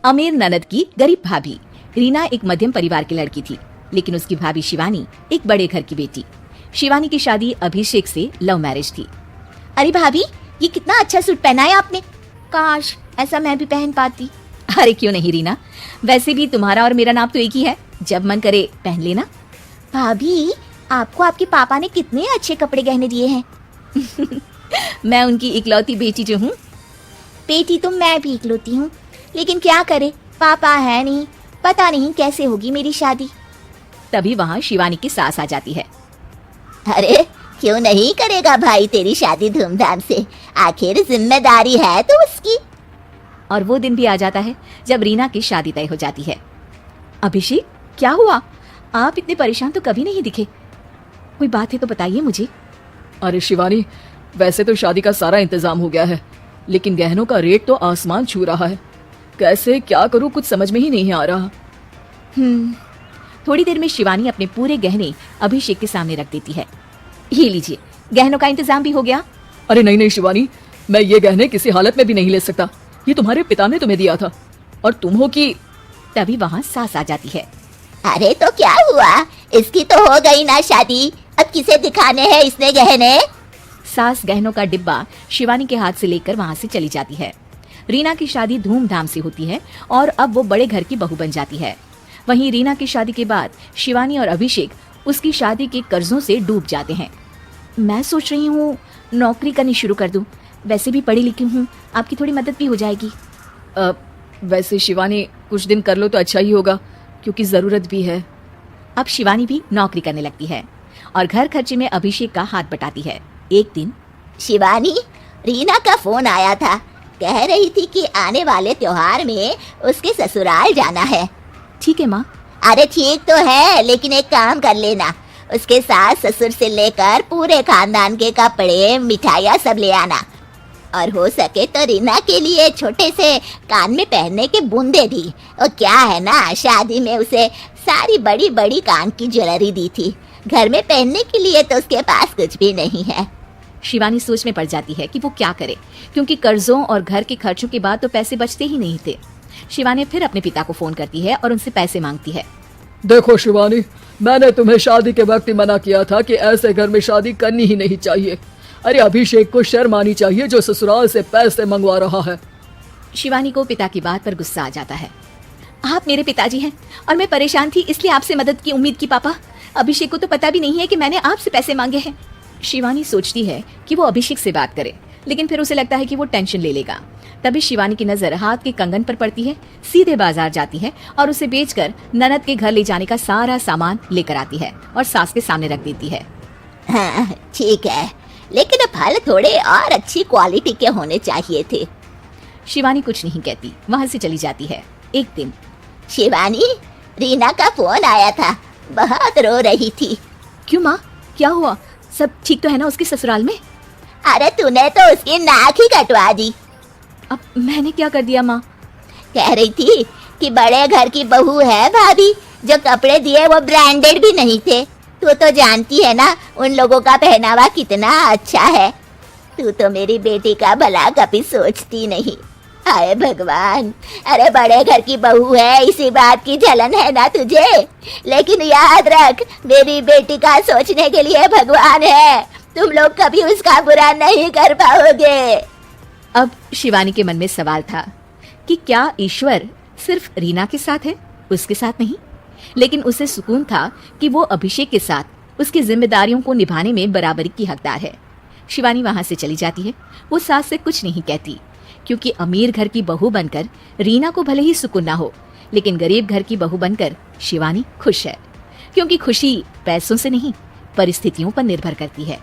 अमीर ननद की गरीब भाभी। रीना एक मध्यम परिवार की लड़की थी, लेकिन उसकी भाभी शिवानी एक बड़े घर की बेटी। शिवानी की शादी अभिषेक से लव मैरिज थी। अरे भाभी, ये कितना अच्छा सूट पहना है आपने। काश ऐसा मैं भी पहन पाती। अरे क्यों नहीं रीना, वैसे भी तुम्हारा और मेरा नाम तो एक ही है, जब मन करे पहन लेना। भाभी, आपको आपके पापा ने कितने अच्छे कपड़े गहने दिए हैं। मैं उनकी इकलौती बेटी जो हूँ। बेटी तो मैं भी इकलौती हूँ, लेकिन क्या करे, पापा है नहीं, पता नहीं कैसे होगी मेरी शादी। तभी वहाँ शिवानी की सास आ जाती है। अरे क्यों नहीं करेगा भाई तेरी शादी धूमधाम से, आखिर जिम्मेदारी है तो उसकी। और वो दिन भी आ जाता है जब रीना की शादी तय हो जाती है। अभिषेक, क्या हुआ? आप इतने परेशान तो कभी नहीं दिखे, कोई बात है तो बताइए मुझे। अरे शिवानी, वैसे तो शादी का सारा इंतजाम हो गया है, लेकिन गहनों का रेट तो आसमान छू रहा है। कैसे क्या करूं, कुछ समझ में ही नहीं आ रहा। थोड़ी देर में शिवानी अपने पूरे गहने अभिषेक के सामने रख देती है। ये लीजिए, गहनों का इंतजाम भी हो गया। अरे नहीं नहीं शिवानी, मैं ये गहने किसी हालत में भी नहीं ले सकता। ये तुम्हारे पिता ने तुम्हें दिया था, और तुम हो कि। तभी वहाँ सास आ जाती है। अरे तो क्या हुआ, इसकी तो हो गई ना शादी, अब किसे दिखाने हैं इसने गहने। सास गहनों का डिब्बा शिवानी के हाथ से लेकर वहाँ से चली जाती है। रीना की शादी धूमधाम से होती है और अब वो बड़े घर की बहू बन जाती है। वहीं रीना की शादी के बाद शिवानी और अभिषेक उसकी शादी के कर्जों से डूब जाते हैं। मैं सोच रही हूँ नौकरी करनी शुरू कर दूँ, वैसे भी पढ़ी लिखी हूँ, आपकी थोड़ी मदद भी हो जाएगी। वैसे शिवानी, कुछ दिन कर लो तो अच्छा ही होगा, क्योंकि जरूरत भी है। अब शिवानी भी नौकरी करने लगती है और घर खर्चे में अभिषेक का हाथ बटाती है। एक दिन शिवानी, रीना का फोन आया था, कह रही थी कि आने वाले त्योहार में उसके ससुराल जाना है। ठीक है माँ। अरे ठीक तो है, लेकिन एक काम कर लेना, उसके सास ससुर से लेकर पूरे खानदान के कपड़े मिठाइयाँ सब ले आना, और हो सके तो रीना के लिए छोटे से कान में पहनने के बूंदे भी। और क्या है ना, शादी में उसे सारी बड़ी बड़ी कान की ज्वेलरी दी थी, घर में पहनने के लिए तो उसके पास कुछ भी नहीं है। शिवानी सोच में पड़ जाती है कि वो क्या करे, क्योंकि कर्जों और घर के खर्चों के बाद तो पैसे बचते ही नहीं थे। शिवानी फिर अपने पिता को फोन करती है और उनसे पैसे मांगती है। देखो शिवानी, मैंने तुम्हें शादी के वक्त ही मना किया था कि ऐसे घर में शादी करनी ही नहीं चाहिए। अरे अभिषेक को शर्म आनी चाहिए जो ससुराल से पैसे मंगवा रहा है। शिवानी को पिता की बात पर गुस्सा आ जाता है। आप मेरे पिताजी हैं और मैं परेशान थी, इसलिए आपसे मदद की उम्मीद की पापा। अभिषेक को तो पता भी नहीं है कि मैंने आपसे पैसे मांगे हैं। शिवानी सोचती है कि वो अभिषेक से बात करे, लेकिन फिर उसे लगता है कि वो टेंशन ले लेगा। तभी शिवानी की नजर हाथ के कंगन पर पड़ती है, सीधे बाजार जाती है और उसे बेचकर ननद के घर ले जाने का सारा सामान लेकर आती है और सास के सामने रख देती है। हाँ ठीक है, लेकिन फल थोड़े और अच्छी क्वालिटी के होने चाहिए थे। शिवानी कुछ नहीं कहती, वहाँ से चली जाती है। एक दिन शिवानी, रीना का फोन आया था, बहुत रो रही थी। क्यों माँ, क्या हुआ? सब ठीक तो है ना उसके ससुराल में? अरे तूने तो उसकी नाक ही कटवा दी। अब मैंने क्या कर दिया माँ? कह रही थी कि बड़े घर की बहू है भाभी, जो कपड़े दिए वो ब्रांडेड भी नहीं थे। तू तो जानती है ना उन लोगों का पहनावा कितना अच्छा है। तू तो मेरी बेटी का भला कभी सोचती नहीं। हाय भगवान, अरे बड़े घर की बहू है, इसी बात की जलन है ना तुझे, लेकिन याद रख मेरी बेटी का सोचने के लिए भगवान है, तुम लोग कभी उसका बुरा नहीं कर पाओगे। अब शिवानी के मन में सवाल था कि क्या ईश्वर सिर्फ रीना के साथ है, उसके साथ नहीं? लेकिन उसे सुकून था कि वो अभिषेक के साथ उसकी जिम्मेदारियों को निभाने में बराबरी की हकदार है। शिवानी वहां से चली जाती है। वो सास से कुछ नहीं कहती, क्योंकि अमीर घर की बहू बनकर रीना को भले ही सुकून ना हो, लेकिन गरीब घर की बहू बनकर शिवानी खुश है, क्योंकि खुशी पैसों से नहीं परिस्थितियों पर निर्भर करती है।